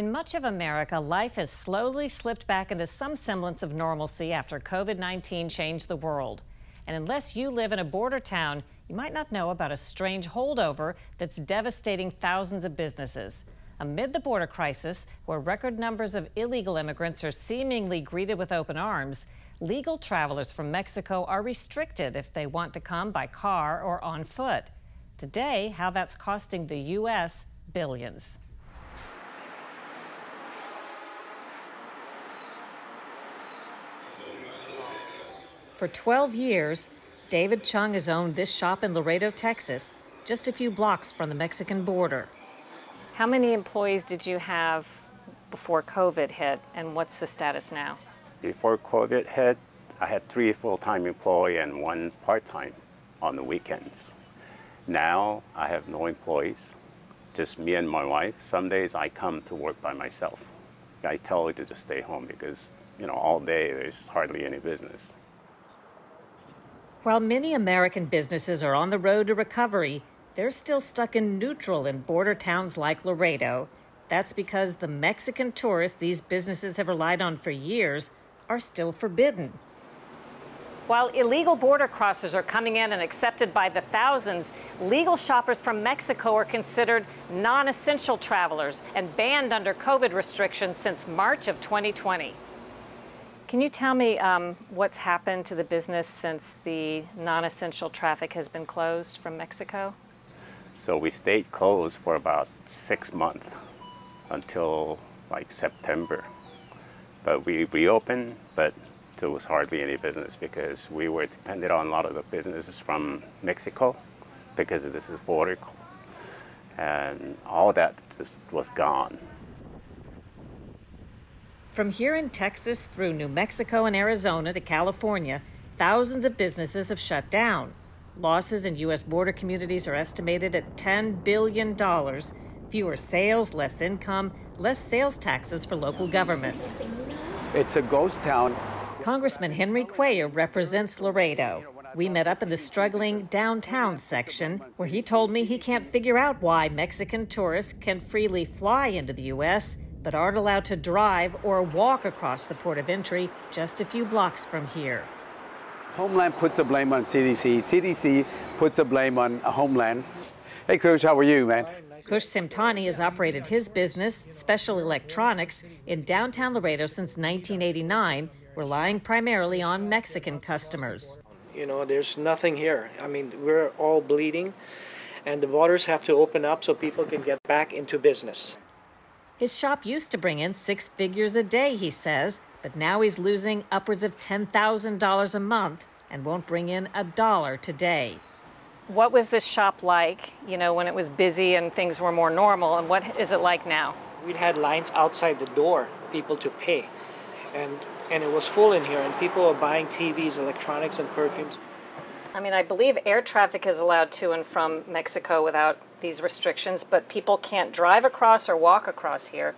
In much of America, life has slowly slipped back into some semblance of normalcy after COVID-19 changed the world. And unless you live in a border town, you might not know about a strange holdover that's devastating thousands of businesses. Amid the border crisis, where record numbers of illegal immigrants are seemingly greeted with open arms, legal travelers from Mexico are restricted if they want to come by car or on foot. Today, how that's costing the U.S. billions. For 12 years, David Chung has owned this shop in Laredo, Texas, just a few blocks from the Mexican border. How many employees did you have before COVID hit, and what's the status now? Before COVID hit, I had 3 full-time employees and 1 part-time on the weekends. Now I have no employees, just me and my wife. Some days I come to work by myself. I tell her to just stay home because, all day there's hardly any business. While many American businesses are on the road to recovery, they're still stuck in neutral in border towns like Laredo. That's because the Mexican tourists these businesses have relied on for years are still forbidden. While illegal border crossers are coming in and accepted by the thousands, legal shoppers from Mexico are considered non-essential travelers and banned under COVID restrictions since March of 2020. Can you tell me what's happened to the business since the non-essential traffic has been closed from Mexico? So we stayed closed for about 6 months until like September. But we reopened, but there was hardly any business because we were dependent on a lot of the businesses from Mexico because this is border, and all that just was gone. From here in Texas through New Mexico and Arizona to California, thousands of businesses have shut down. Losses in U.S. border communities are estimated at $10 billion. Fewer sales, less income, less sales taxes for local government. It's a ghost town. Congressman Henry Cuellar represents Laredo. We met up in the struggling downtown section, where he told me he can't figure out why Mexican tourists can freely fly into the U.S., but aren't allowed to drive or walk across the port of entry just a few blocks from here. Homeland puts a blame on CDC. CDC puts a blame on Homeland. Hey, Kush, how are you, man? Kush Simtani has operated his business, Special Electronics, in downtown Laredo since 1989, relying primarily on Mexican customers. There's nothing here. We're all bleeding, and the borders have to open up so people can get back into business. His shop used to bring in 6 figures a day, he says, but now he's losing upwards of $10,000 a month and won't bring in $1 today. What was this shop like, when it was busy and things were more normal, and what is it like now? We'd had lines outside the door, people to pay, and it was full in here, and people were buying TVs, electronics, and perfumes. I believe air traffic is allowed to and from Mexico without these restrictions, but people can't drive across or walk across here.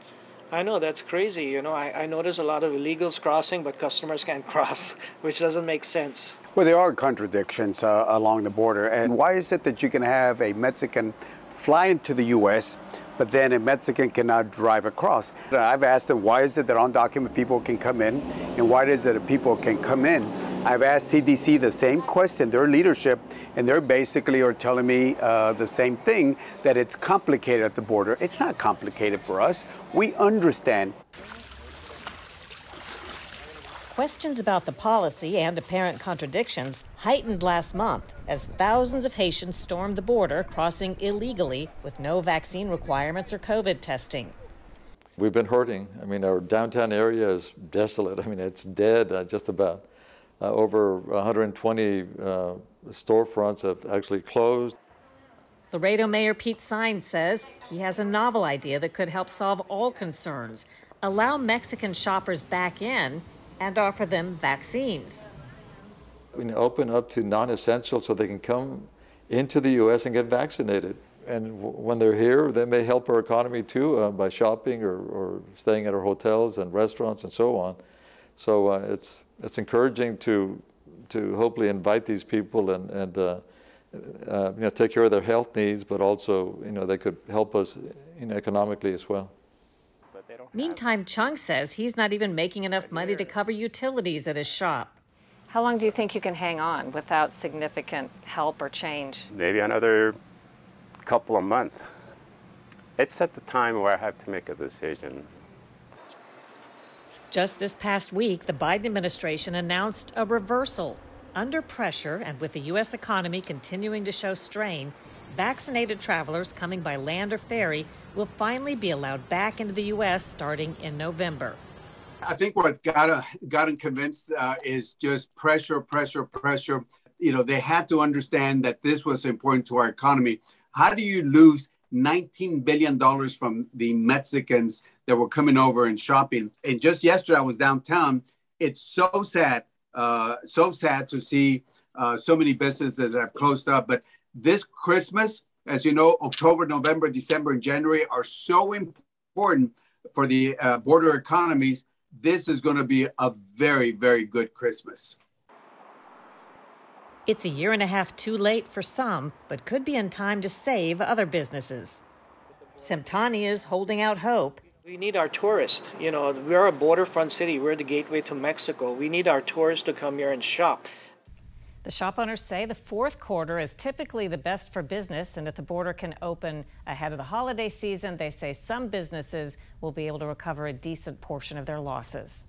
I know, that's crazy. I notice a lot of illegals crossing, but customers can't cross, which doesn't make sense. Well, there are contradictions along the border. And why is it that you can have a Mexican fly into the U.S., but then a Mexican cannot drive across? I've asked them, why is it that undocumented people can come in, and why is it that people can come in? I've asked CDC the same question, their leadership, and they're basically are telling me the same thing, that it's complicated at the border. It's not complicated for us. We understand. Questions about the policy and apparent contradictions heightened last month as thousands of Haitians stormed the border, crossing illegally with no vaccine requirements or COVID testing. We've been hurting. Our downtown area is desolate. It's dead just about. Over 120 storefronts have actually closed. Laredo Mayor Pete Sines says he has a novel idea that could help solve all concerns, allow Mexican shoppers back in and offer them vaccines. We open up to non-essential so they can come into the U.S. and get vaccinated. And when they're here, they may help our economy too by shopping or staying at our hotels and restaurants and so on. So it's encouraging to hopefully invite these people and take care of their health needs, but also they could help us economically as well. Meantime, Chung says he's not even making enough money to cover utilities at his shop. How long do you think you can hang on without significant help or change? Maybe another couple of months. It's at the time where I have to make a decision. Just this past week, the Biden administration announced a reversal. Under pressure and with the U.S. economy continuing to show strain, vaccinated travelers coming by land or ferry will finally be allowed back into the U.S. starting in November. I think what got them convinced is just pressure. You know, they had to understand that this was important to our economy. How do you lose $19 billion from the Mexicans that were coming over and shopping? And just yesterday, I was downtown. It's so sad to see so many businesses that have closed up. But this Christmas, as you know, October, November, December, and January are so important for the border economies. This is going to be a very, very good Christmas. It's a year and a half too late for some, but could be in time to save other businesses. Semtani is holding out hope. We need our tourists. You know, we're a borderfront city. We're the gateway to Mexico. We need our tourists to come here and shop. The shop owners say the fourth quarter is typically the best for business, and if the border can open ahead of the holiday season, they say some businesses will be able to recover a decent portion of their losses.